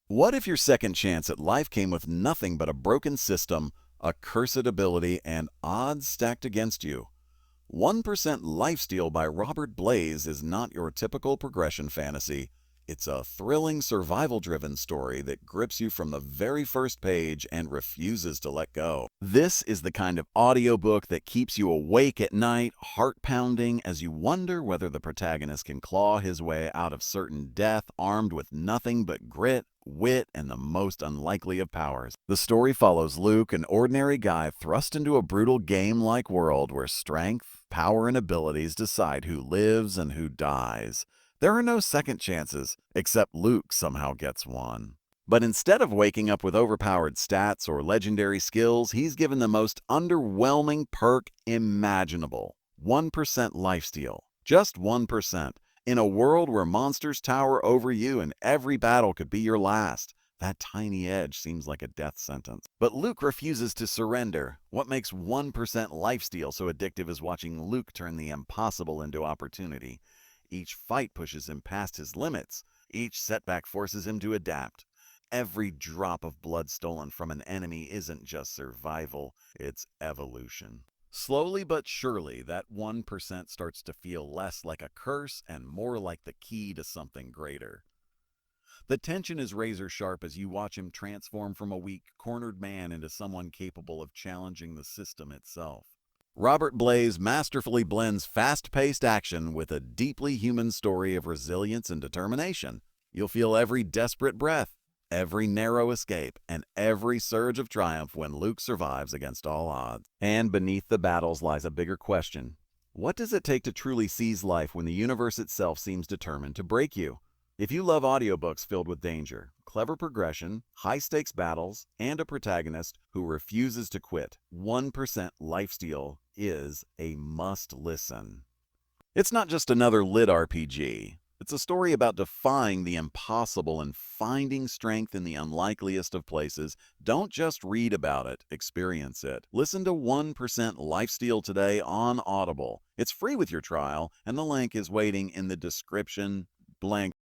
What if your second chance at life came with nothing but a broken system, a cursed ability, and odds stacked against you? 1% Lifesteal by Blaise is not your typical progression fantasy. It's a thrilling, survival-driven story that grips you from the very first page and refuses to let go. This is the kind of audiobook that keeps you awake at night, heart-pounding, as you wonder whether the protagonist can claw his way out of certain death armed with nothing but grit, wit, and the most unlikely of powers. The story follows Luke, an ordinary guy thrust into a brutal game-like world where strength, power, and abilities decide who lives and who dies. There are no second chances, except Luke somehow gets one. But instead of waking up with overpowered stats or legendary skills, he's given the most underwhelming perk imaginable: 1% Lifesteal. Just 1%. In a world where monsters tower over you and every battle could be your last, that tiny edge seems like a death sentence. But Luke refuses to surrender. What makes 1% Lifesteal so addictive is watching Luke turn the impossible into opportunity. Each fight pushes him past his limits. Each setback forces him to adapt. Every drop of blood stolen from an enemy isn't just survival, it's evolution. Slowly but surely, that 1% starts to feel less like a curse and more like the key to something greater. The tension is razor sharp as you watch him transform from a weak, cornered man into someone capable of challenging the system itself. Blaise masterfully blends fast-paced action with a deeply human story of resilience and determination. You'll feel every desperate breath, every narrow escape, and every surge of triumph when Luke survives against all odds. And beneath the battles lies a bigger question. What does it take to truly seize life when the universe itself seems determined to break you? If you love audiobooks filled with danger, clever progression, high-stakes battles, and a protagonist who refuses to quit, 1% Lifesteal is a must-listen. It's not just another lit RPG. It's a story about defying the impossible and finding strength in the unlikeliest of places. Don't just read about it, experience it. Listen to 1% Lifesteal today on Audible. It's free with your trial, and the link is waiting in the description. Blank